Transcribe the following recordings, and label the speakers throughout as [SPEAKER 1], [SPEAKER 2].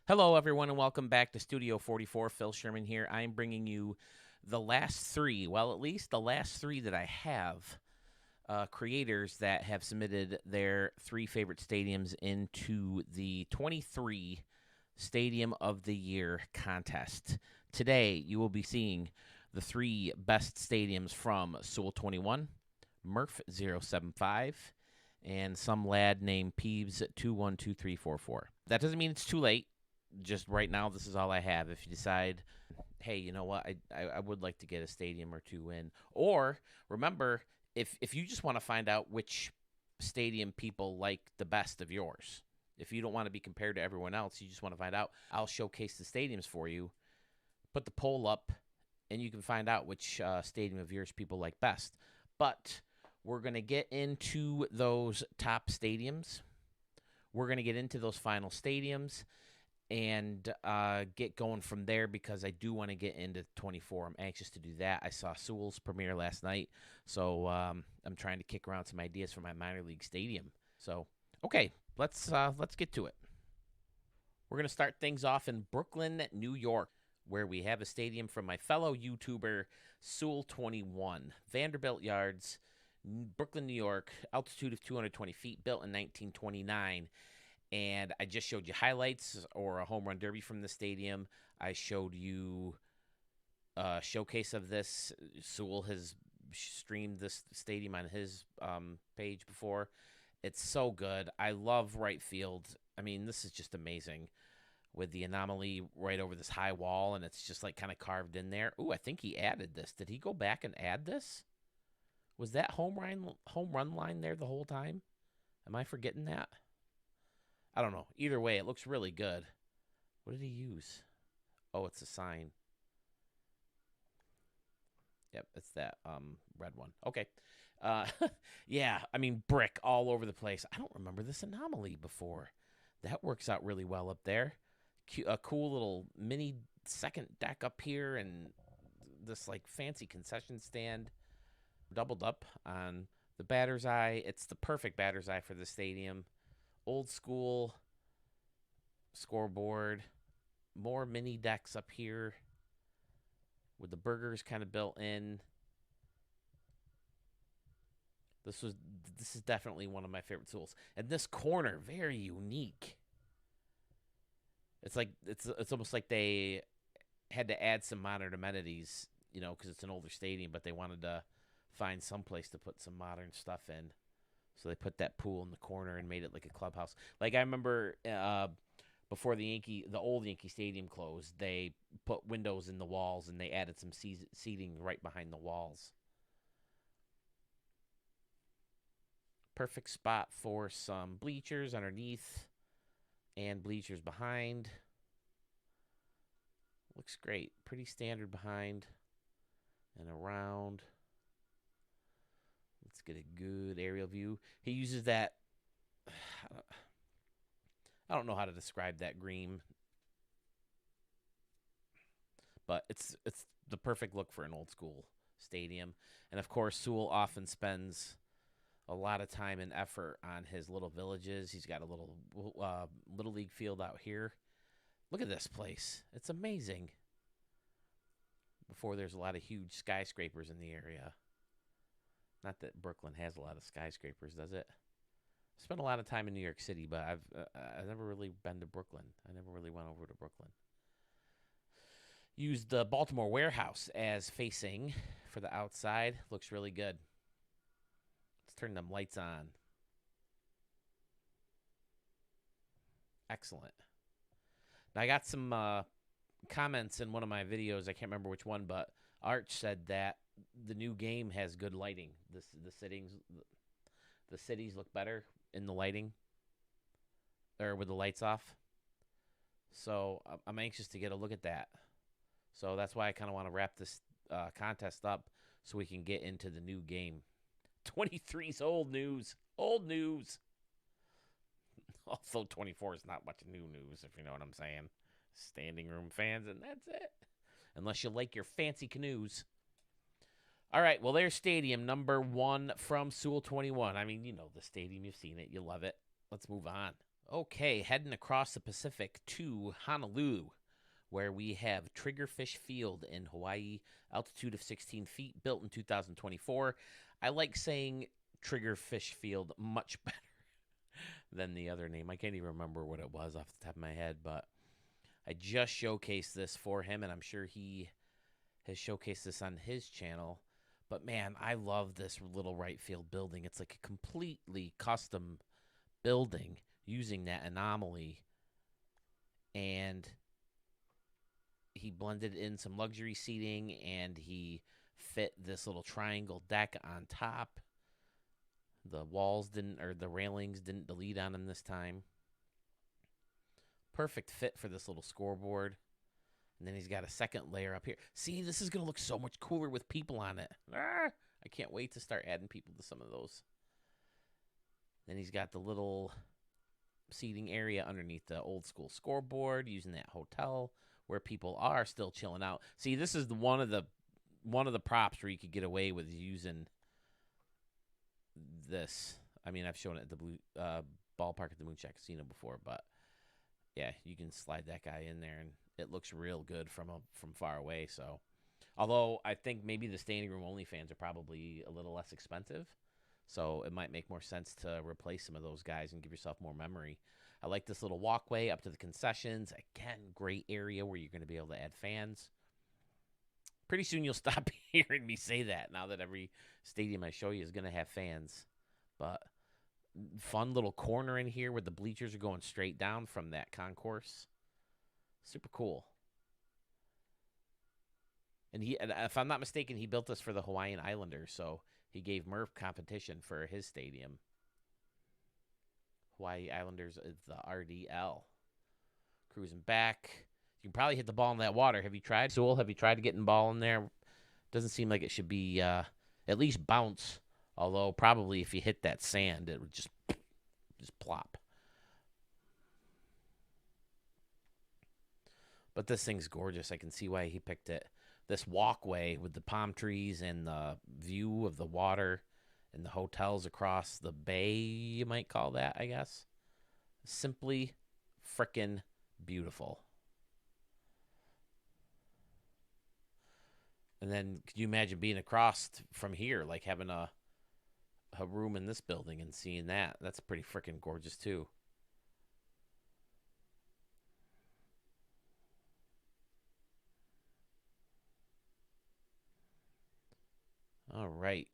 [SPEAKER 1] Hello, everyone, and welcome back to Studio 44. Phil Sherman here. I'm bringing you the last three, well, at least the last three that I have, creators that have submitted their three favorite stadiums into the 23 Stadium of the Year contest. Today, you will be seeing the three best stadiums from Sewell 21, Murph075, and some lad named Peeves212344. That doesn't mean it's too late. Just right now, this is all I have. If you decide, hey, you know what, I would like to get a stadium or two in, or remember, if you just want to find out which stadium people like the best of yours, if you don't want to be compared to everyone else, you just want to find out, I'll showcase the stadiums for you, put the poll up, and you can find out which stadium of yours people like best. But we're going to get into those top stadiums. We're going to get into those final stadiums and get going from there because I do want to get into 24. I'm anxious to do that. I saw Sewell's premiere last night, so I'm trying to kick around some ideas for my minor league stadium. So, okay, let's get to it. We're gonna start things off in Brooklyn, New York, where we have a stadium from my fellow YouTuber Sewell 21, Vanderbilt Yards, Brooklyn, New York, altitude of 220 feet, built in 1929. And I just showed you highlights or a home run derby from the stadium. I showed you a showcase of this. Sewell has streamed this stadium on his page before. It's so good. I love right field. I mean, this is just amazing with the anomaly right over this high wall, and it's just like kind of carved in there. Ooh, I think he added this. Did he go back and add this? Was that home run line there the whole time? Am I forgetting that? I don't know. Either way, it looks really good. What did he use? Oh, it's a sign. Yep, it's that red one. Okay. Uh yeah, I mean brick all over the place. I don't remember this anomaly before. That works out really well up there. A cool little mini second deck up here and this like fancy concession stand doubled up on the batter's eye. It's the perfect batter's eye for the stadium. Old school scoreboard, more mini decks up here with the burgers kind of built in. This is definitely one of my favorite tools. And this corner, very unique. It's like it's almost like they had to add some modern amenities, because it's an older stadium, but they wanted to find some place to put some modern stuff in. So they put that pool in the corner and made it like a clubhouse. Like I remember before the old Yankee Stadium closed, they put windows in the walls and they added some seating right behind the walls. Perfect spot for some bleachers underneath and bleachers behind. Looks great. Pretty standard behind and around. Let's get a good aerial view. He uses that. I don't know how to describe that green, but it's the perfect look for an old school stadium. And of course, Sewell often spends a lot of time and effort on his little villages. He's got a little league field out here. Look at this place. It's amazing. Before there's a lot of huge skyscrapers in the area. Not that Brooklyn has a lot of skyscrapers, does it? I spent a lot of time in New York City, but I've never really been to Brooklyn. I never really went over to Brooklyn. Used the Baltimore warehouse as facing for the outside. Looks really good. Let's turn them lights on. Excellent. Now I got some comments in one of my videos. I can't remember which one, but Arch said that the new game has good lighting. The cities look better in the lighting or with the lights off. So I'm anxious to get a look at that. So that's why I kind of want to wrap this contest up so we can get into the new game. 23's old news. Old news. Although 24 is not much new news, if you know what I'm saying. Standing room fans, and that's it. Unless you like your fancy canoes. All right, well, there's stadium number one from Sewell 21. I mean, you know the stadium. You've seen it. You love it. Let's move on. Okay, heading across the Pacific to Honolulu, where we have Triggerfish Field in Hawaii, altitude of 16 feet, built in 2024. I like saying Triggerfish Field much better than the other name. I can't even remember what it was off the top of my head, but I just showcased this for him, and I'm sure he has showcased this on his channel. But man, I love this little right field building. It's like a completely custom building using that anomaly, and he blended in some luxury seating, and he fit this little triangle deck on top. The walls didn't, or the railings didn't delete on him this time. Perfect fit for this little scoreboard. And then he's got a second layer up here. See, this is going to look so much cooler with people on it. I can't wait to start adding people to some of those. Then he's got the little seating area underneath the old school scoreboard, using that hotel where people are still chilling out. See, this is one of the props where you could get away with using this. I mean, I've shown it at the blue ballpark at the Moonshot Casino before, but yeah, you can slide that guy in there, and it looks real good from far away. So, although I think maybe the standing room only fans are probably a little less expensive, so it might make more sense to replace some of those guys and give yourself more memory. I like this little walkway up to the concessions. Again, great area where you're going to be able to add fans. Pretty soon you'll stop hearing me say that now that every stadium I show you is going to have fans. But fun little corner in here where the bleachers are going straight down from that concourse. Super cool. And if I'm not mistaken, he built this for the Hawaiian Islanders, so he gave Murph competition for his stadium. Hawaii Islanders is the RDL. Cruising back. You can probably hit the ball in that water. Have you tried, Sewell? Have you tried getting the ball in there? Doesn't seem like it should be at least bounce. Although probably if you hit that sand, it would just plop. But this thing's gorgeous. I can see why he picked it. This walkway with the palm trees and the view of the water and the hotels across the bay, you might call that, I guess. Simply frickin' beautiful. And then could you imagine being across from here, like having a room in this building and seeing that? That's pretty frickin' gorgeous too. All right.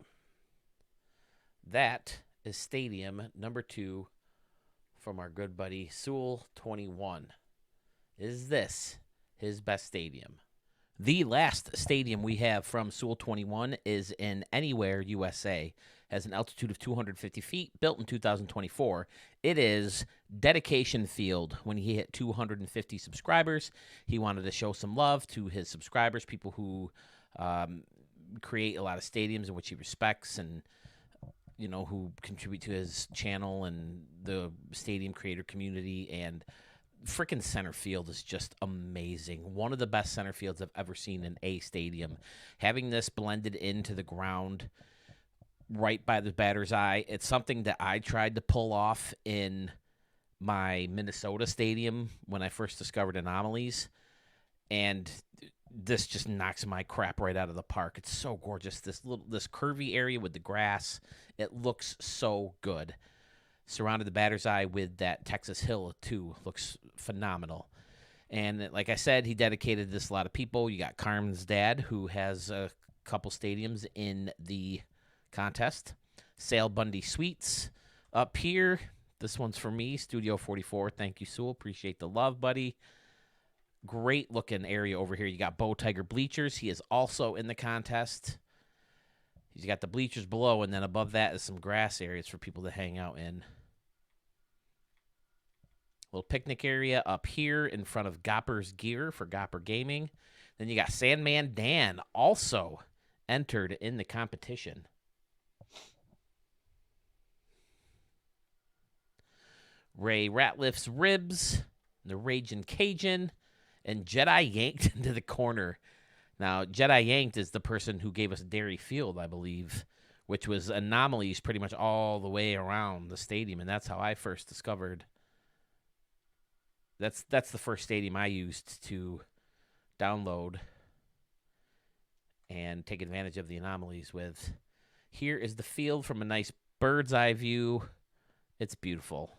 [SPEAKER 1] That is stadium number 2 from our good buddy Sewell 21. Is this his best stadium? The last stadium we have from Sewell 21 is in Anywhere, USA. Has an altitude of 250 feet, built in 2024. It is Dedication Field. When he hit 250 subscribers, he wanted to show some love to his subscribers, people who create a lot of stadiums in which he respects, and who contribute to his channel and the stadium creator community. And freaking center field is just amazing. One of the best center fields I've ever seen in a stadium. Having this blended into the ground right by the batter's eye, it's something that I tried to pull off in my Minnesota stadium when I first discovered anomalies, and this just knocks my crap right out of the park. It's so gorgeous. This curvy area with the grass, it looks so good. Surrounded the batter's eye with that Texas Hill too. Looks phenomenal. And like I said, he dedicated this to a lot of people. You got Carmen's dad, who has a couple stadiums in the contest. Sale Bundy Suites up here. This one's for me, Studio 44. Thank you, Sewell. Appreciate the love, buddy. Great looking area over here. You got Bow Tiger Bleachers. He is also in the contest. He's got the bleachers below, and then above that is some grass areas for people to hang out in. Little picnic area up here in front of Gopper's Gear for Gopper Gaming. Then you got Sandman Dan, also entered in the competition. Ray Ratliff's Ribs, the Raging Cajun, and Jedi Yanked into the corner. Now, Jedi Yanked is the person who gave us Dairy Field, I believe, which was anomalies pretty much all the way around the stadium, and that's how I first discovered That's the first stadium I used to download and take advantage of the anomalies with. Here is the field from a nice bird's eye view. It's beautiful.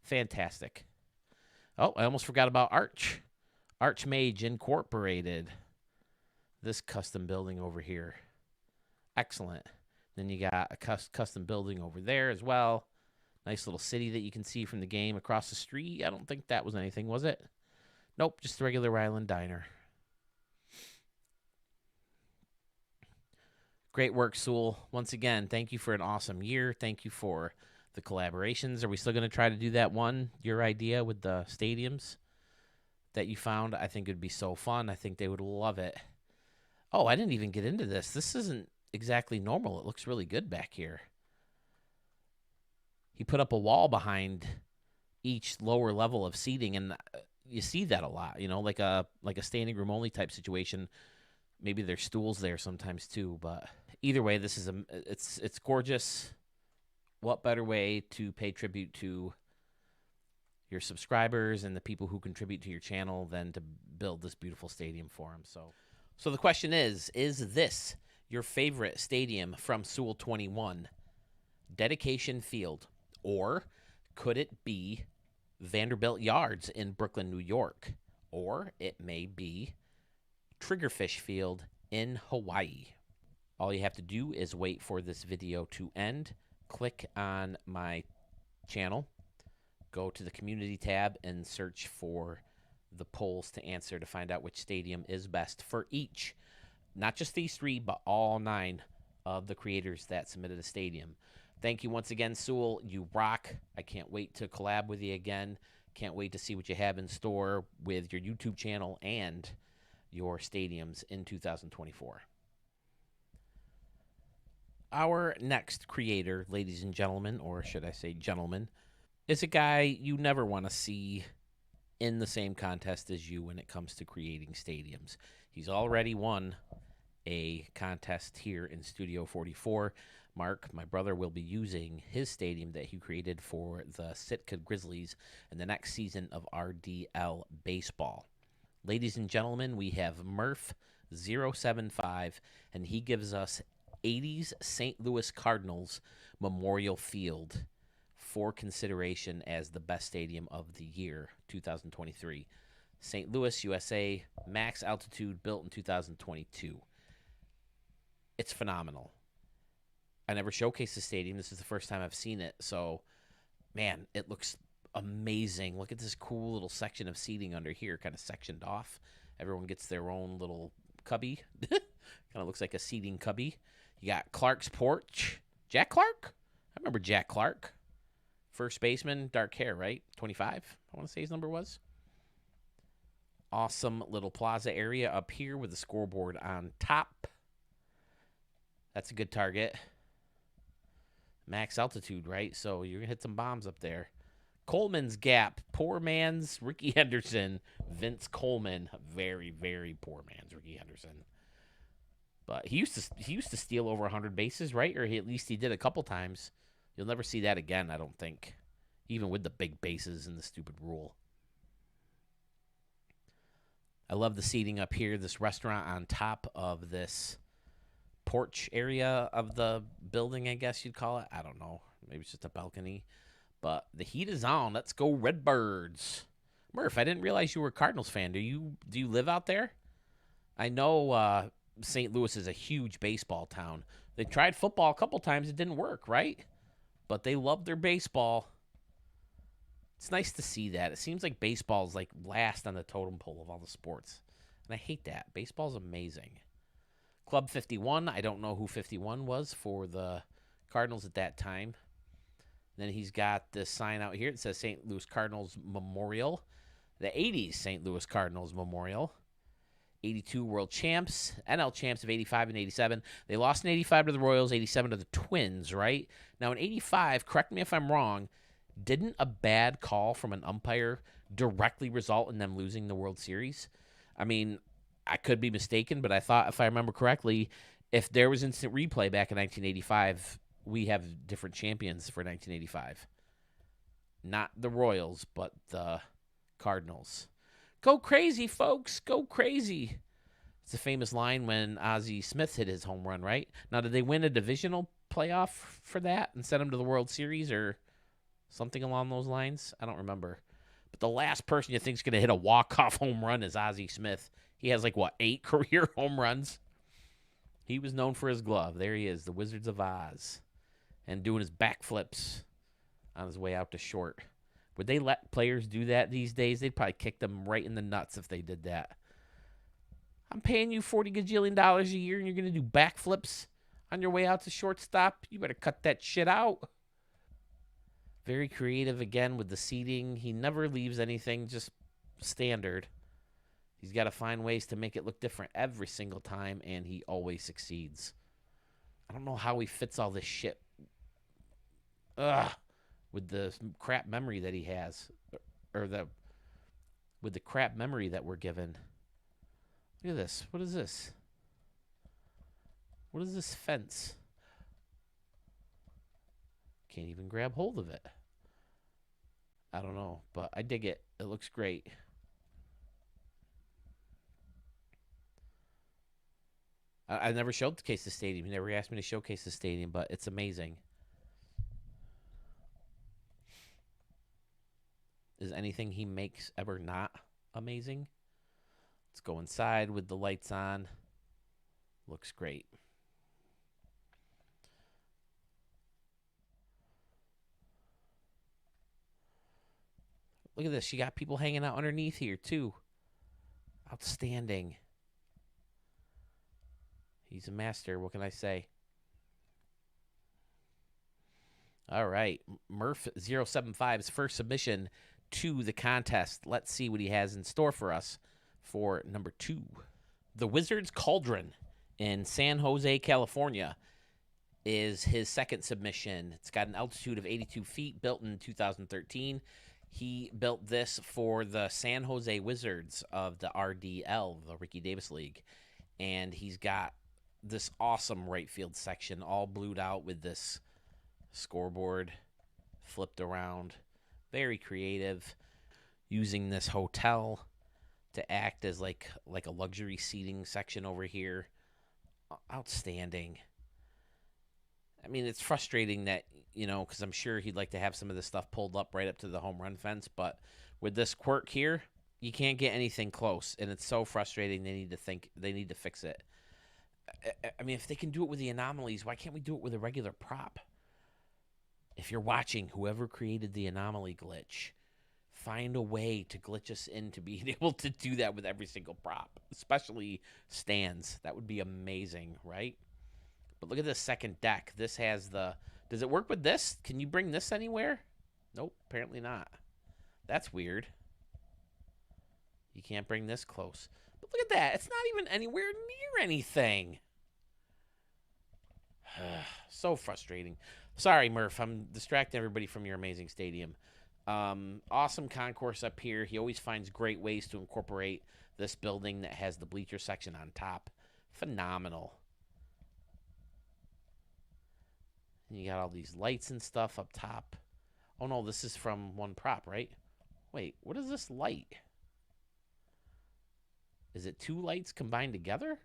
[SPEAKER 1] Fantastic. Oh, I almost forgot about Archmage Incorporated. This custom building over here. Excellent. Then you got a custom building over there as well. Nice little city that you can see from the game across the street. I don't think that was anything, was it? Nope, just a regular Ryland Diner. Great work, Sewell. Once again, thank you for an awesome year. Thank you for the collaborations. Are we still going to try to do that one, your idea with the stadiums that you found? I think it would be so fun. I think they would love it. Oh, I didn't even get into this. This isn't exactly normal. It looks really good back here. He put up a wall behind each lower level of seating, and you see that a lot, like a standing room only type situation. Maybe there's stools there sometimes too, but either way, this is it's gorgeous. What better way to pay tribute to your subscribers and the people who contribute to your channel than to build this beautiful stadium for them? So the question is this your favorite stadium from Sewell 21, Dedication Field, or could it be Vanderbilt Yards in Brooklyn, New York, or it may be Triggerfish Field in Hawaii? All you have to do is wait for this video to end. Click on my channel, go to the community tab, and search for the polls to answer to find out which stadium is best for each. Not just these 3, but all 9 of the creators that submitted a stadium. Thank you once again, Sewell. You rock. I can't wait to collab with you again. Can't wait to see what you have in store with your YouTube channel and your stadiums in 2024. Our next creator, ladies and gentlemen, or should I say gentlemen, is a guy you never want to see in the same contest as you when it comes to creating stadiums. He's already won a contest here in Studio 44. Mark, my brother, will be using his stadium that he created for the Sitka Grizzlies in the next season of RDL Baseball. Ladies and gentlemen, we have Murph075, and he gives us 80s St. Louis Cardinals Memorial Field for consideration as the best stadium of the year, 2023. St. Louis, USA, max altitude, built in 2022. It's phenomenal. I never showcased the stadium. This is the first time I've seen it. So, man, it looks amazing. Look at this cool little section of seating under here, kind of sectioned off. Everyone gets their own little cubby. Kind of looks like a seating cubby. You got Clark's porch. Jack Clark? I remember Jack Clark. First baseman, dark hair, right? 25, I want to say his number was. Awesome little plaza area up here with the scoreboard on top. That's a good target. Max altitude, right? So you're going to hit some bombs up there. Coleman's Gap. Poor man's Ricky Henderson. Vince Coleman. Very, very poor man's Ricky Henderson. But he used to steal over 100 bases, right? Or at least he did a couple times. You'll never see that again, I don't think. Even with the big bases and the stupid rule. I love the seating up here. This restaurant on top of this porch area of the building, I guess you'd call it. I don't know. Maybe it's just a balcony. But the heat is on. Let's go Redbirds. Murph, I didn't realize you were a Cardinals fan. Do you live out there? I know St. Louis is a huge baseball town. They tried football a couple times. It didn't work, right? But they love their baseball. It's nice to see that. It seems like baseball's like last on the totem pole of all the sports. And I hate that. Baseball's amazing. Club 51. I don't know who 51 was for the Cardinals at that time. Then he's got this sign out here. It says St. Louis Cardinals Memorial. The 80s St. Louis Cardinals Memorial. 82 World Champs. NL Champs of 85 and 87. They lost in 85 to the Royals, 87 to the Twins, right? Now in 85, correct me if I'm wrong, didn't a bad call from an umpire directly result in them losing the World Series? I mean, I could be mistaken, but I thought, if I remember correctly, if there was instant replay back in 1985, we have different champions for 1985. Not the Royals, but the Cardinals. Go crazy, folks. Go crazy. It's a famous line when Ozzie Smith hit his home run, right? Now, did they win a divisional playoff for that and send him to the World Series or something along those lines? I don't remember. But the last person you think is going to hit a walk-off home run is Ozzie Smith. He has 8 career home runs. He was known for his glove. There he is, the Wizards of Oz, and doing his backflips on his way out to short. Would they let players do that these days? They'd probably kick them right in the nuts if they did that. I'm paying you $40 gajillion a year, and you're going to do backflips on your way out to shortstop? You better cut that shit out. Very creative again with the seating. He never leaves anything just standard. He's got to find ways to make it look different every single time, and he always succeeds. I don't know how he fits all this shit with the crap memory that he has, or with the crap memory that we're given. Look at this. What is this? What is this fence? Can't even grab hold of it. I don't know, but I dig it. It looks great. I never showcased the stadium. He never asked me to showcase the stadium, but it's amazing. Is anything he makes ever not amazing? Let's go inside with the lights on. Looks great. Look at this. You got people hanging out underneath here, too. Outstanding. He's a master. What can I say? All right. Murph075's first submission to the contest. Let's see what he has in store for us for number 2. The Wizards Cauldron in San Jose, California is his second submission. It's got an altitude of 82 feet, built in 2013. He built this for the San Jose Wizards of the RDL, the Ricky Davis League. And he's got this awesome right field section all blued out with this scoreboard flipped around. Very creative, using this hotel to act as like a luxury seating section over here. Outstanding. I mean, it's frustrating that, because I'm sure he'd like to have some of this stuff pulled up right up to the home run fence, but with this quirk here, you can't get anything close, and it's so frustrating. They need to fix it. I mean, if they can do it with the anomalies, why can't we do it with a regular prop? If you're watching, whoever created the anomaly glitch, find a way to glitch us into being able to do that with every single prop, especially stands. That would be amazing, right? But look at this second deck. This has does it work with this? Can you bring this anywhere? Nope, apparently not. That's weird. You can't bring this close. But look at that. It's not even anywhere near anything. So frustrating. Sorry, Murph. I'm distracting everybody from your amazing stadium. Awesome concourse up here. He always finds great ways to incorporate this building that has the bleacher section on top. Phenomenal. And you got all these lights and stuff up top. Oh, no, this is from one prop, right? Wait, what is this light? Is it 2 lights combined together?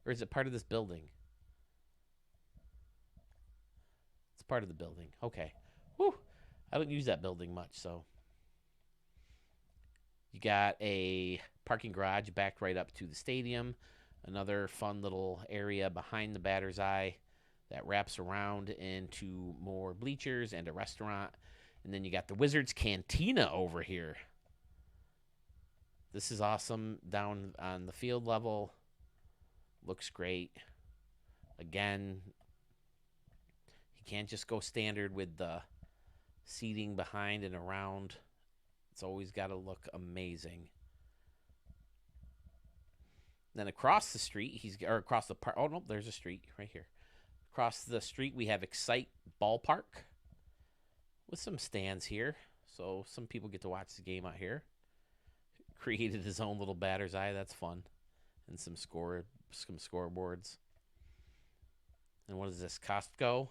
[SPEAKER 1] Or is it part of this building? It's part of the building. Okay. Whew. I don't use that building much, so. You got a parking garage backed right up to the stadium. Another fun little area behind the batter's eye that wraps around into more bleachers and a restaurant. And then you got the Wizards Cantina over here. This is awesome down on the field level. Looks great. Again, he can't just go standard with the seating behind and around. It's always got to look amazing. Then across the street, across the park. Oh, no, there's a street right here. Across the street, we have Excite Ballpark with some stands here. So some people get to watch the game out here. Created his own little batter's eye. That's fun. And some scoreboards. And what is this? Costco?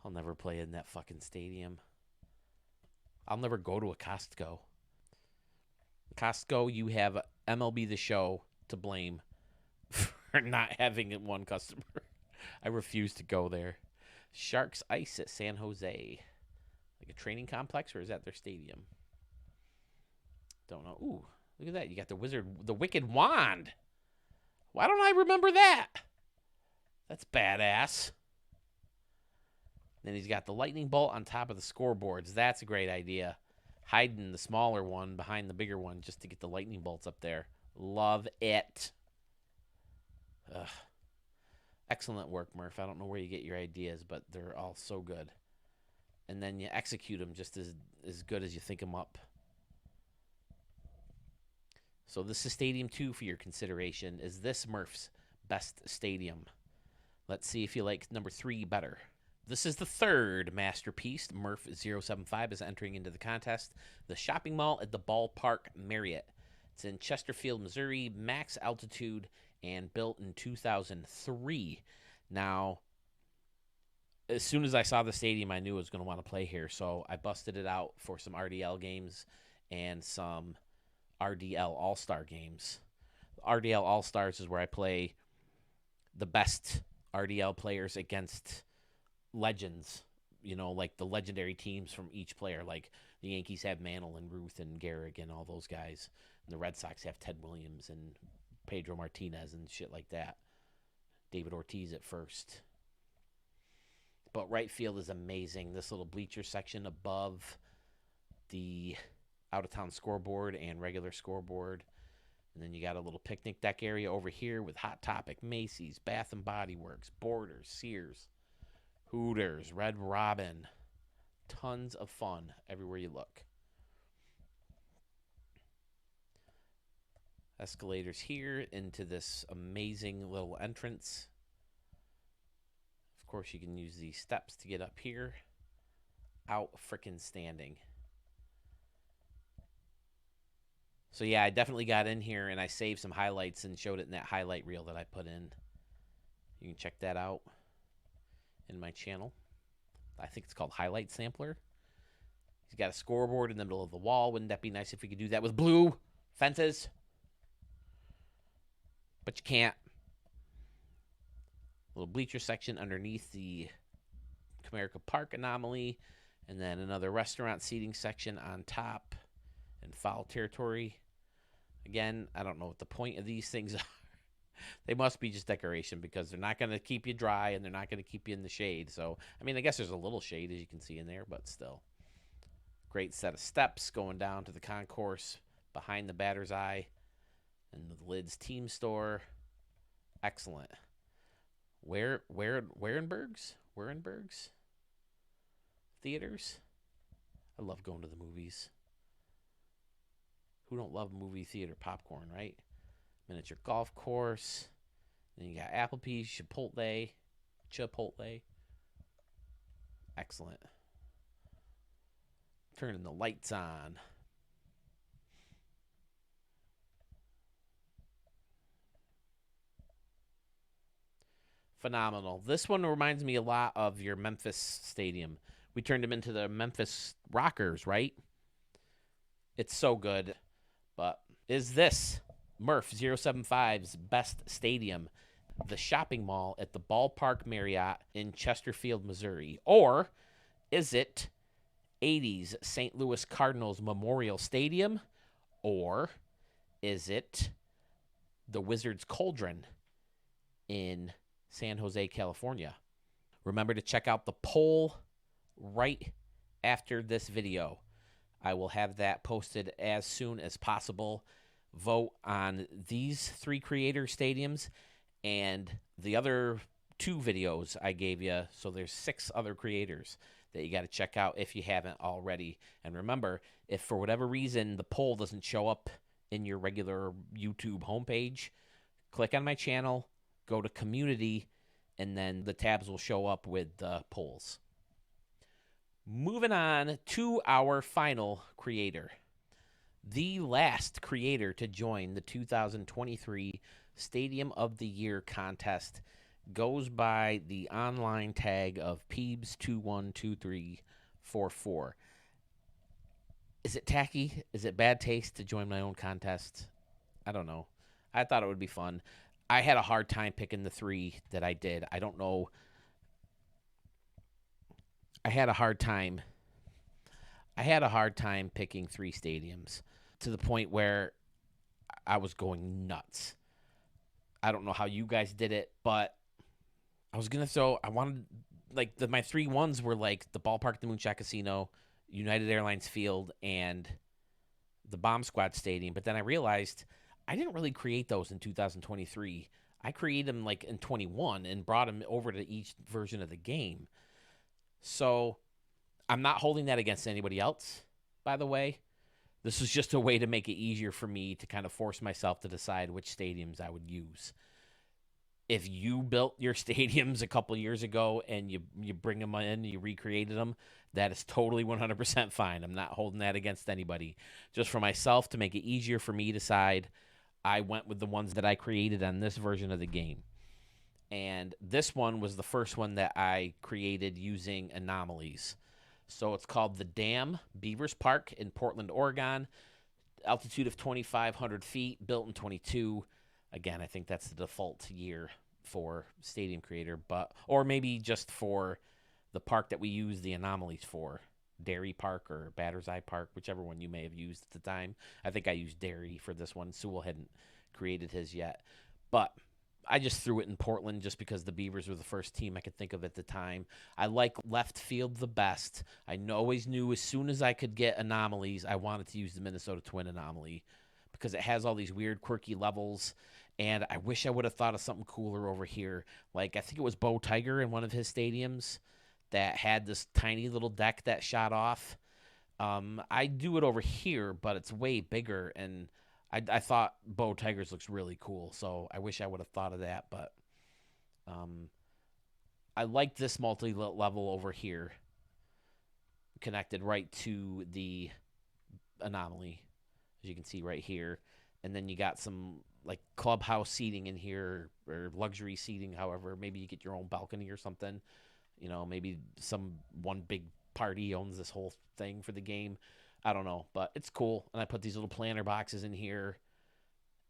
[SPEAKER 1] I'll never play in that fucking stadium. I'll never go to a Costco. Costco, you have MLB The Show to blame for not having one customer. I refuse to go there. Sharks Ice at San Jose. Like a training complex, or is that their stadium? Don't know. Ooh, look at that. You got the Wicked Wand. Why don't I remember that? That's badass. Then he's got the lightning bolt on top of the scoreboards. That's a great idea. Hiding the smaller one behind the bigger one just to get the lightning bolts up there. Love it. Ugh. Excellent work, Murph. I don't know where you get your ideas, but they're all so good. And then you execute them just as good as you think them up. So this is Stadium 2 for your consideration. Is this Murph's best stadium? Let's see if you like number 3 better. This is the third masterpiece. Murph 075 is entering into the contest. The shopping mall at the Ballpark Marriott. It's in Chesterfield, Missouri, max altitude, and built in 2003. Now, as soon as I saw the stadium, I knew I was going to want to play here, so I busted it out for some RDL games and some RDL All-Star games. RDL All-Stars is where I play the best RDL players against legends, you know, like the legendary teams from each player. Like the Yankees have Mantle and Ruth and Gehrig and all those guys. And the Red Sox have Ted Williams and Pedro Martinez and shit like that. David Ortiz at first. But right field is amazing. This little bleacher section above the out-of-town scoreboard and regular scoreboard. And then you got a little picnic deck area over here with Hot Topic, Macy's, Bath and Body Works, Borders, Sears, Hooters, Red Robin. Tons of fun everywhere you look. Escalators here into this amazing little entrance. Of course, you can use these steps to get up here. Out frickin' standing. So yeah, I definitely got in here and I saved some highlights and showed it in that highlight reel that I put in. You can check that out in my channel. I think it's called Highlight Sampler. He's got a scoreboard in the middle of the wall. Wouldn't that be nice if we could do that with blue fences? But you can't. Little bleacher section underneath the Comerica Park anomaly. And then another restaurant seating section on top in foul territory. Again, I don't know what the point of these things are. They must be just decoration because they're not going to keep you dry and they're not going to keep you in the shade. So, I mean, I guess there's a little shade as you can see in there, but still. Great set of steps going down to the concourse behind the batter's eye and the Lids team store. Excellent. Warenberg's theaters. I love going to the movies. Who don't love movie theater popcorn, right? Miniature golf course. Then you got Applebee's, Chipotle. Excellent. Turning the lights on. Phenomenal. This one reminds me a lot of your Memphis Stadium. We turned them into the Memphis Rockers, right? It's so good. But is this Murph 075's best stadium, the shopping mall at the Ballpark Marriott in Chesterfield, Missouri? Or is it 80s St. Louis Cardinals Memorial Stadium? Or is it the Wizards Cauldron in San Jose, California? Remember to check out the poll right after this video. I will have that posted as soon as possible. Vote on these 3 creator stadiums and the other 2 videos I gave you. So there's 6 other creators that you got to check out if you haven't already. And remember, if for whatever reason the poll doesn't show up in your regular YouTube homepage, click on my channel, go to community, and then the tabs will show up with the polls. Moving on to our final creator. The last creator to join the 2023 Stadium of the Year contest goes by the online tag of Peebs212344. Is it tacky? Is it bad taste to join my own contest? I don't know. I thought it would be fun. I had a hard time picking the three that I did. I don't know. I had a hard time. I had a hard time picking three stadiums to the point where I was going nuts. I don't know how you guys did it, but I was gonna throw. I wanted like my three ones were like the ballpark, the Moonshot Casino, United Airlines Field, and the Bomb Squad Stadium. But then I realized I didn't really create those in 2023. I created them like in 21 and brought them over to each version of the game. So I'm not holding that against anybody else, by the way. This is just a way to make it easier for me to kind of force myself to decide which stadiums I would use. If you built your stadiums a couple years ago and you bring them in, you recreated them, that is totally 100% fine. I'm not holding that against anybody. Just for myself to make it easier for me to decide, I went with the ones that I created on this version of the game. And this one was the first one that I created using anomalies. So it's called the Dam Beavers Park in Portland, Oregon. Altitude of 2,500 feet, built in 22. Again, I think that's the default year for Stadium Creator, or maybe just for the park that we use the anomalies for. Dairy Park or Batter's Eye Park, whichever one you may have used at the time. I think I used Dairy for this one. Sewell hadn't created his yet. But I just threw it in Portland just because the Beavers were the first team I could think of at the time. I like left field the best. I always knew as soon as I could get anomalies, I wanted to use the Minnesota Twin anomaly because it has all these weird, quirky levels. And I wish I would have thought of something cooler over here. Like, I think it was Bo Tiger in one of his stadiums that had this tiny little deck that shot off. I do it over here, but it's way bigger, and I thought Bo Tigers looks really cool, so I wish I would have thought of that, but I like this multi-level over here connected right to the anomaly, as you can see right here. And then you got some like clubhouse seating in here or luxury seating, however. Maybe you get your own balcony or something. You know, maybe one big party owns this whole thing for the game. I don't know, but it's cool. And I put these little planter boxes in here.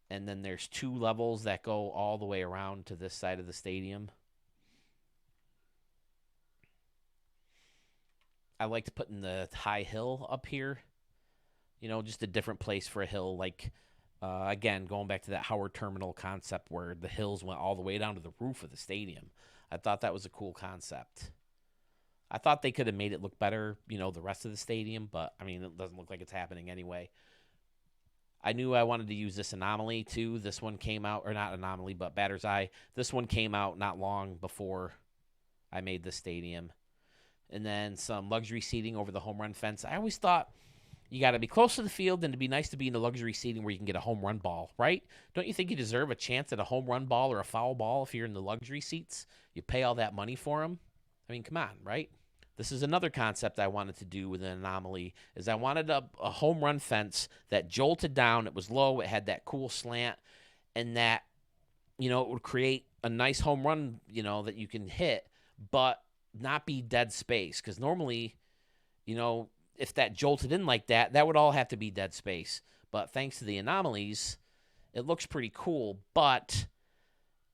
[SPEAKER 1] And then there's two levels that go all the way around to this side of the stadium. I liked putting the high hill up here. You know, just a different place for a hill. Like, again, going back to that Howard Terminal concept where the hills went all the way down to the roof of the stadium. I thought that was a cool concept. I thought they could have made it look better, you know, the rest of the stadium, but, I mean, it doesn't look like it's happening anyway. I knew I wanted to use this anomaly, too. This one came out, or not anomaly, but Batter's Eye. This one came out not long before I made the stadium. And then some luxury seating over the home run fence. I always thought you got to be close to the field, and it'd be nice to be in the luxury seating where you can get a home run ball, right? Don't you think you deserve a chance at a home run ball or a foul ball if you're in the luxury seats? You pay all that money for them. I mean, come on, right? This is another concept I wanted to do with an anomaly, is I wanted a home run fence that jolted down. It was low. It had that cool slant, and that, you know, it would create a nice home run, you know, that you can hit, but not be dead space. Because normally, you know, if that jolted in like that, that would all have to be dead space. But thanks to the anomalies, it looks pretty cool, but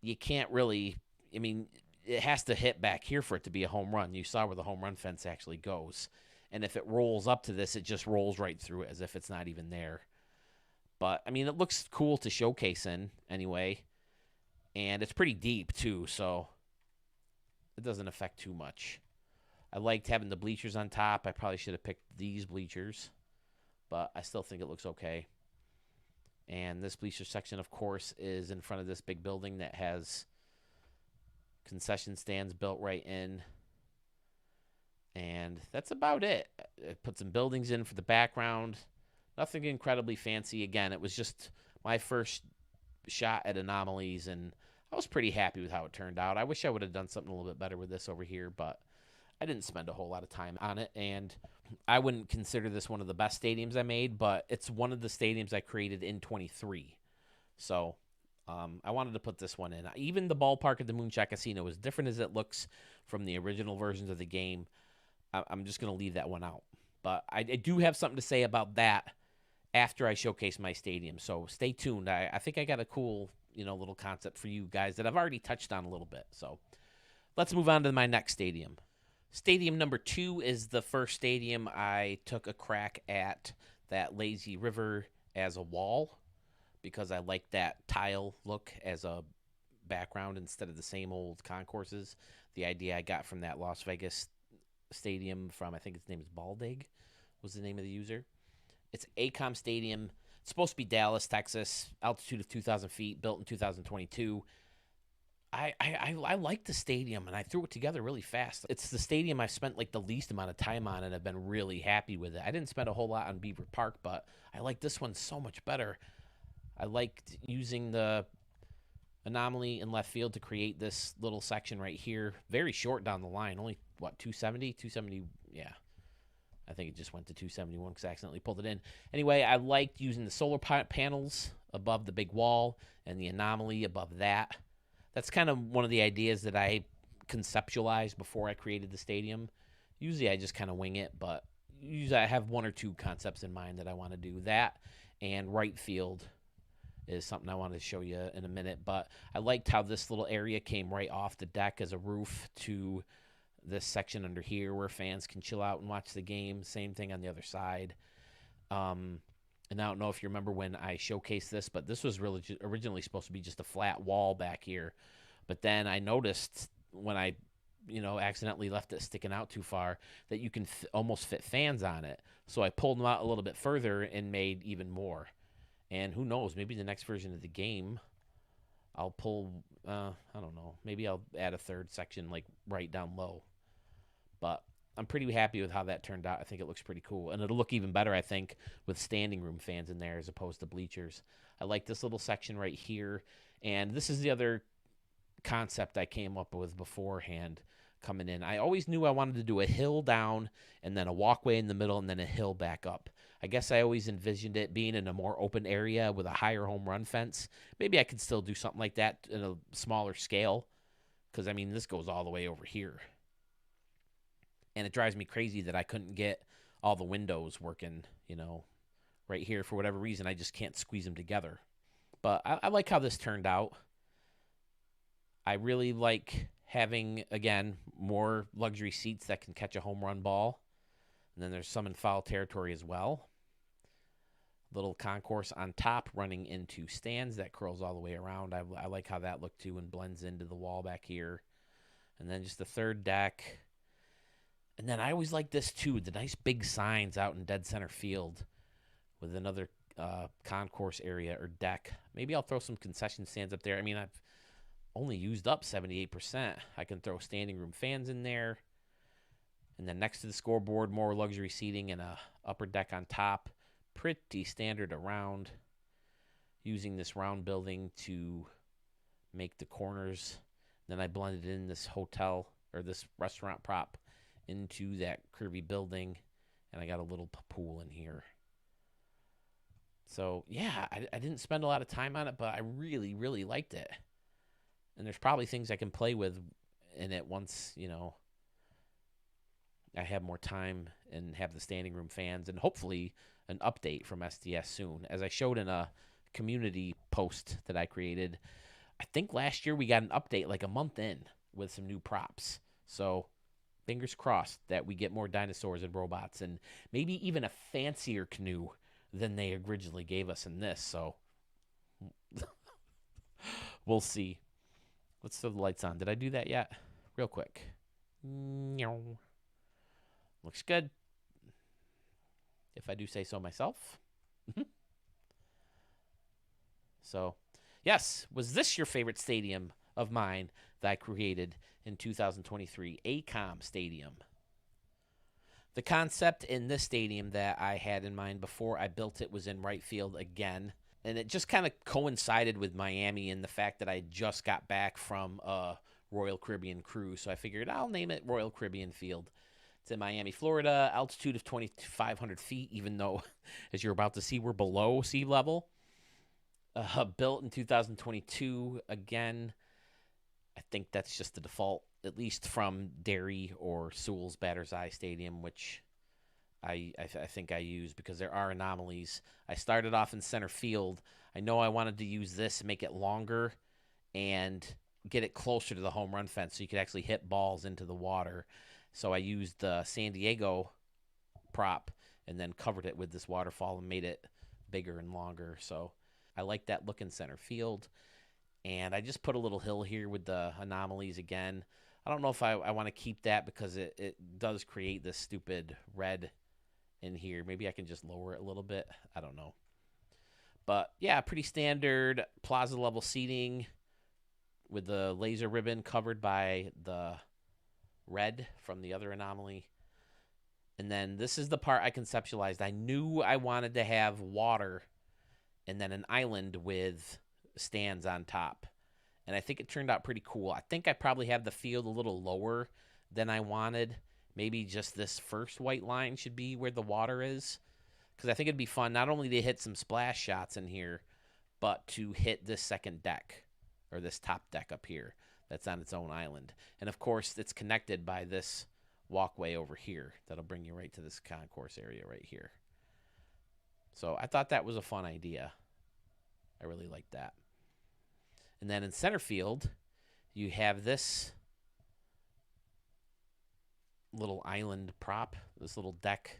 [SPEAKER 1] you can't really, I mean, it has to hit back here for it to be a home run. You saw where the home run fence actually goes. And if it rolls up to this, it just rolls right through it as if it's not even there. But, I mean, it looks cool to showcase in anyway. And it's pretty deep, too, so it doesn't affect too much. I liked having the bleachers on top. I probably should have picked these bleachers, but I still think it looks okay. And this bleacher section, of course, is in front of this big building that has concession stands built right in. And that's about it. I put some buildings in for the background. Nothing incredibly fancy. Again, it was just my first shot at anomalies, and I was pretty happy with how it turned out. I wish I would have done something a little bit better with this over here, but I didn't spend a whole lot of time on it, and I wouldn't consider this one of the best stadiums I made, but it's one of the stadiums I created in 23. So I wanted to put this one in. Even the ballpark at the Moonshot Casino, as different as it looks from the original versions of the game, I'm just going to leave that one out. But I do have something to say about that after I showcase my stadium. So stay tuned. I think I got a cool, little concept for you guys that I've already touched on a little bit. So let's move on to my next stadium. Stadium number 2 is the first stadium I took a crack at that lazy river as a wall because I like that tile look as a background instead of the same old concourses. The idea I got from that Las Vegas stadium from, I think its name is Baldig, was the name of the user. It's ACOM Stadium. It's supposed to be Dallas, Texas, altitude of 2,000 feet, built in 2022. I like the stadium, and I threw it together really fast. It's the stadium I've spent like the least amount of time on, and I've been really happy with it. I didn't spend a whole lot on Beaver Park, but I like this one so much better. I liked using the anomaly in left field to create this little section right here. Very short down the line, only, 270? 270, yeah. I think it just went to 271 because I accidentally pulled it in. Anyway, I liked using the solar panels above the big wall and the anomaly above that. That's kind of one of the ideas that I conceptualized before I created the stadium. Usually I just kind of wing it, but usually I have one or two concepts in mind that I want to do. That and right field is something I wanted to show you in a minute. But I liked how this little area came right off the deck as a roof to this section under here where fans can chill out and watch the game. Same thing on the other side. And I don't know if you remember when I showcased this, but this was really originally supposed to be just a flat wall back here. But then I noticed when I, accidentally left it sticking out too far that you can almost fit fans on it. So I pulled them out a little bit further and made even more. And who knows, maybe the next version of the game, I'll pull, I don't know, maybe I'll add a third section like right down low. But I'm pretty happy with how that turned out. I think it looks pretty cool. And it'll look even better, I think, with standing room fans in there as opposed to bleachers. I like this little section right here. And this is the other concept I came up with beforehand coming in. I always knew I wanted to do a hill down and then a walkway in the middle and then a hill back up. I guess I always envisioned it being in a more open area with a higher home run fence. Maybe I could still do something like that in a smaller scale because, this goes all the way over here. And it drives me crazy that I couldn't get all the windows working, right here. For whatever reason, I just can't squeeze them together. But I like how this turned out. I really like having, again, more luxury seats that can catch a home run ball. And then there's some in foul territory as well. Little concourse on top running into stands that curls all the way around. I like how that looked too and blends into the wall back here. And then just the third deck. And then I always like this too, the nice big signs out in dead center field with another concourse area or deck. Maybe I'll throw some concession stands up there. I've only used up 78%. I can throw standing room fans in there. And then next to the scoreboard, more luxury seating and a upper deck on top. Pretty standard around. Using this round building to make the corners. Then I blended in this hotel or this restaurant prop into that curvy building. And I got a little pool in here. So, yeah, I didn't spend a lot of time on it, but I really, really liked it. And there's probably things I can play with in it once, I have more time and have the standing room fans and hopefully an update from SDS soon. As I showed in a community post that I created, I think last year we got an update like a month in with some new props. So fingers crossed that we get more dinosaurs and robots and maybe even a fancier canoe than they originally gave us in this. So we'll see. Let's throw the lights on. Did I do that yet? Real quick. Looks good, if I do say so myself. So, yes, was this your favorite stadium of mine that I created in 2023? ACOM Stadium. The concept in this stadium that I had in mind before I built it was in right field again. And it just kind of coincided with Miami and the fact that I just got back from a Royal Caribbean cruise. So I figured I'll name it Royal Caribbean Field. It's in Miami, Florida, altitude of 2,500 feet, even though, as you're about to see, we're below sea level. Built in 2022 again. I think that's just the default, at least from Derry or Sewell's Battersea Stadium, which I think I use because there are anomalies. I started off in center field. I know I wanted to use this and make it longer and get it closer to the home run fence so you could actually hit balls into the water. So I used the San Diego prop and then covered it with this waterfall and made it bigger and longer. So I like that look in center field. And I just put a little hill here with the anomalies again. I don't know if I want to keep that because it does create this stupid red in here. Maybe I can just lower it a little bit. I don't know. But yeah, pretty standard plaza level seating with the laser ribbon covered by the red from the other anomaly. And then this is the part I conceptualized. I knew I wanted to have water and then an island with stands on top. And I think it turned out pretty cool. I think I probably have the field a little lower than I wanted. Maybe just this first white line should be where the water is. Because I think it'd be fun not only to hit some splash shots in here, but to hit this second deck, or this top deck up here that's on its own island. And of course, it's connected by this walkway over here that'll bring you right to this concourse area right here. So I thought that was a fun idea. I really like that. And then in center field, you have this little island prop, this little deck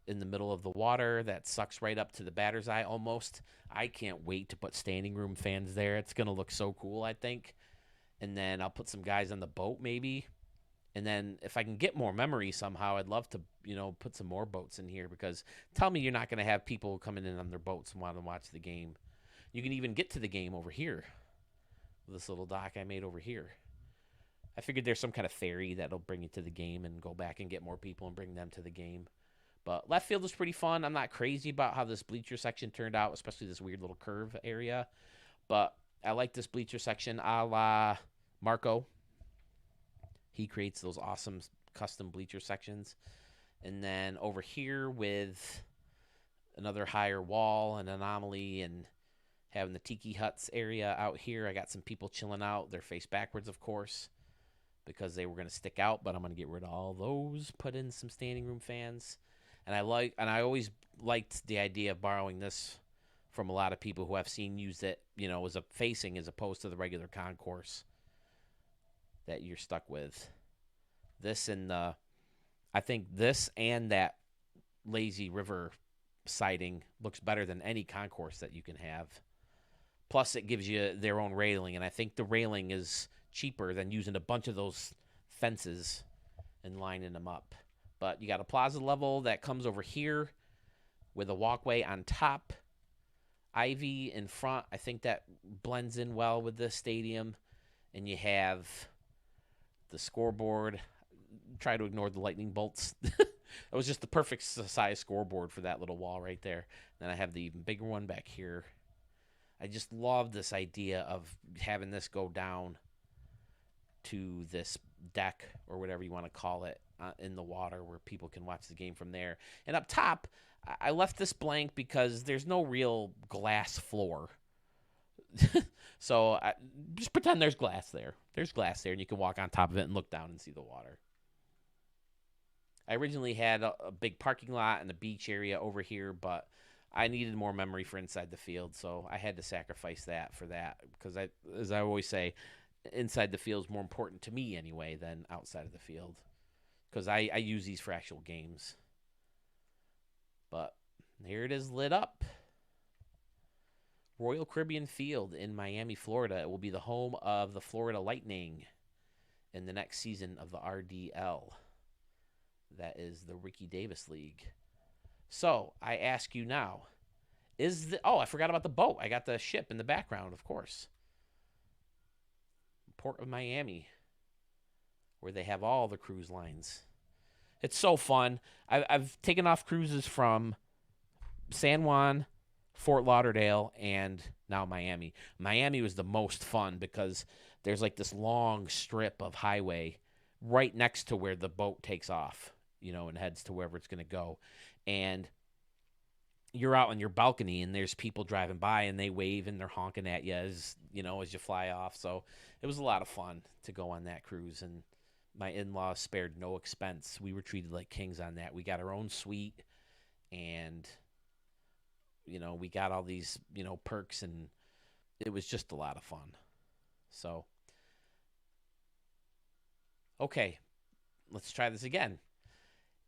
[SPEAKER 1] in the middle of the water that sucks right up to the batter's eye almost. I can't wait to put standing room fans there. It's going to look so cool, I think. And then I'll put some guys on the boat maybe. And then if I can get more memory somehow, I'd love to, put some more boats in here, because tell me you're not going to have people coming in on their boats and want to watch the game. You can even get to the game over here with this little dock I made over here. I figured there's some kind of ferry that'll bring you to the game and go back and get more people and bring them to the game. But left field is pretty fun. I'm not crazy about how this bleacher section turned out, especially this weird little curve area. But I like this bleacher section a la Marco. He creates those awesome custom bleacher sections. And then over here with another higher wall, an anomaly, and having the tiki huts area out here, I got some people chilling out. They're face backwards, of course, because they were going to stick out, but I'm going to get rid of all those, put in some standing room fans. And I always liked the idea of borrowing this from a lot of people who I've seen use it, as a facing as opposed to the regular concourse that you're stuck with. This and I think this and that lazy river siding looks better than any concourse that you can have. Plus, it gives you their own railing, and I think the railing is cheaper than using a bunch of those fences and lining them up. But you got a plaza level that comes over here with a walkway on top. Ivy in front. I think that blends in well with this stadium. And you have the scoreboard. Try to ignore the lightning bolts. It was just the perfect size scoreboard for that little wall right there. Then I have the even bigger one back here. I just love this idea of having this go down to this deck or whatever you want to call it in the water where people can watch the game from there. And up top, I left this blank because there's no real glass floor. So just pretend there's glass there. There's glass there, and you can walk on top of it and look down and see the water. I originally had a big parking lot and a beach area over here, but I needed more memory for inside the field, so I had to sacrifice that for that. Because as I always say, inside the field is more important to me anyway than outside of the field, because I use these for actual games. But here it is lit up. Royal Caribbean Field in Miami, Florida. It will be the home of the Florida Lightning in the next season of the RDL. That is the Ricky Davis League. So I ask you now, I forgot about the boat. I got the ship in the background, of course. Port of Miami, where they have all the cruise lines. It's so fun. I've taken off cruises from San Juan, Fort Lauderdale, and now Miami. Miami was the most fun because there's like this long strip of highway right next to where the boat takes off, and heads to wherever it's going to go. And, you're out on your balcony and there's people driving by and they wave and they're honking at you as as you fly off. So it was a lot of fun to go on that cruise, and my in-laws spared no expense. We were treated like kings on that. We got our own suite, and we got all these perks, and it was just a lot of fun. So okay, let's try this again.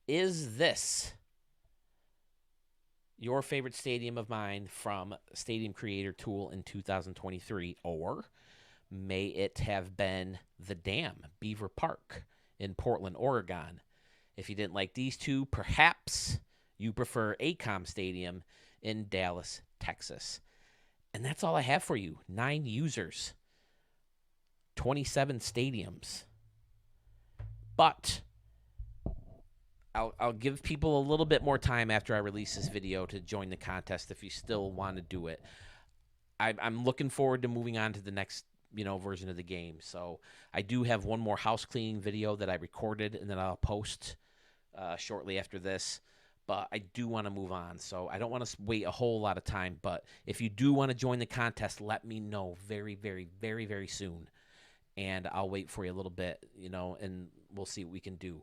[SPEAKER 1] Is this your favorite stadium of mine from Stadium Creator Tool in 2023, or may it have been the Dam, Beaver Park in Portland, Oregon? If you didn't like these two, perhaps you prefer ACOM Stadium in Dallas, Texas. And that's all I have for you. 9 users, 27 stadiums. But I'll give people a little bit more time after I release this video to join the contest if you still want to do it. I'm looking forward to moving on to the next version of the game. So I do have one more house cleaning video that I recorded and then I'll post shortly after this. But I do want to move on, so I don't want to wait a whole lot of time. But if you do want to join the contest, let me know very, very, very, very soon. And I'll wait for you a little bit, and we'll see what we can do.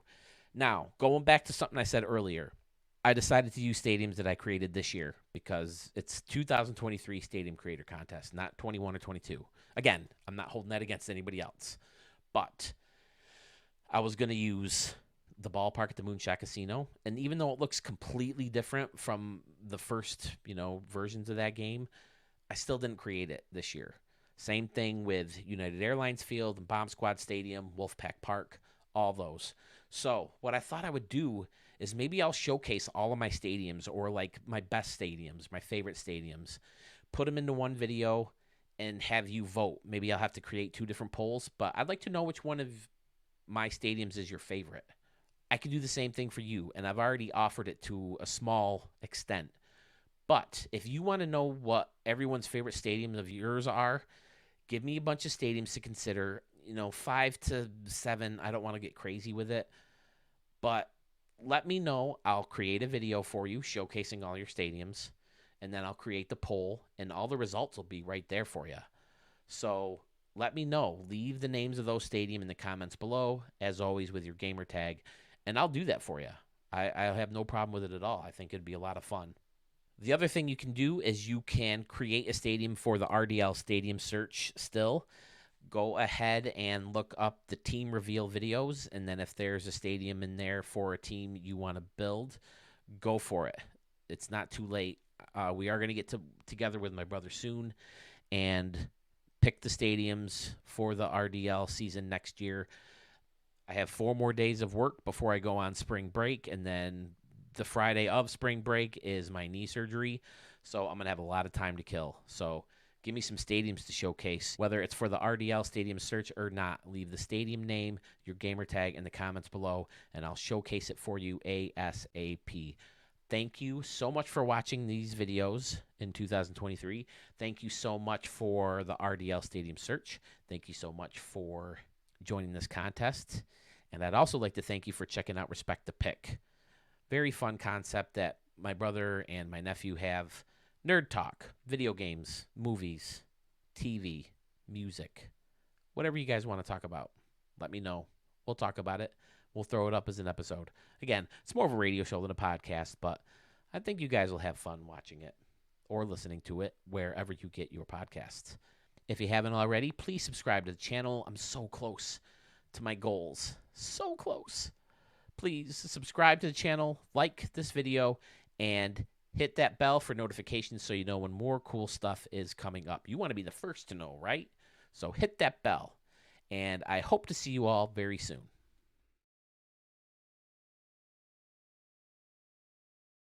[SPEAKER 1] Now, going back to something I said earlier, I decided to use stadiums that I created this year because it's 2023 Stadium Creator Contest, not 21 or 22. Again, I'm not holding that against anybody else. But I was going to use the ballpark at the Moonshot Casino, and even though it looks completely different from the first, versions of that game, I still didn't create it this year. Same thing with United Airlines Field and Bomb Squad Stadium, Wolfpack Park, all those. So what I thought I would do is maybe I'll showcase all of my stadiums, or like my best stadiums, my favorite stadiums, put them into one video and have you vote. Maybe I'll have to create 2 different polls, but I'd like to know which one of my stadiums is your favorite. I can do the same thing for you, and I've already offered it to a small extent. But if you want to know what everyone's favorite stadiums of yours are, give me a bunch of stadiums to consider, 5 to 7. I don't want to get crazy with it, but let me know. I'll create a video for you showcasing all your stadiums, and then I'll create the poll, and all the results will be right there for you. So let me know. Leave the names of those stadiums in the comments below, as always, with your gamer tag, and I'll do that for you. I have no problem with it at all. I think it'd be a lot of fun. The other thing you can do is you can create a stadium for the RDL Stadium Search still. Go ahead and look up the team reveal videos, and then if there's a stadium in there for a team you want to build, go for it. It's not too late. We are going to get together with my brother soon and pick the stadiums for the RDL season next year. I have 4 more days of work before I go on spring break, and then the Friday of spring break is my knee surgery, so I'm going to have a lot of time to kill. So give me some stadiums to showcase, whether it's for the RDL Stadium Search or not. Leave the stadium name, your gamer tag in the comments below, and I'll showcase it for you ASAP. Thank you so much for watching these videos in 2023. Thank you so much for the RDL Stadium Search. Thank you so much for joining this contest. And I'd also like to thank you for checking out Respect the Pick. Very fun concept that my brother and my nephew have. Nerd talk, video games, movies, TV, music, whatever you guys want to talk about. Let me know. We'll talk about it. We'll throw it up as an episode. Again, it's more of a radio show than a podcast, but I think you guys will have fun watching it or listening to it wherever you get your podcasts. If you haven't already, please subscribe to the channel. I'm so close to my goals. So close. Please subscribe to the channel, like this video, and hit that bell for notifications so you know when more cool stuff is coming up. You want to be the first to know, right? So hit that bell. And I hope to see you all very soon.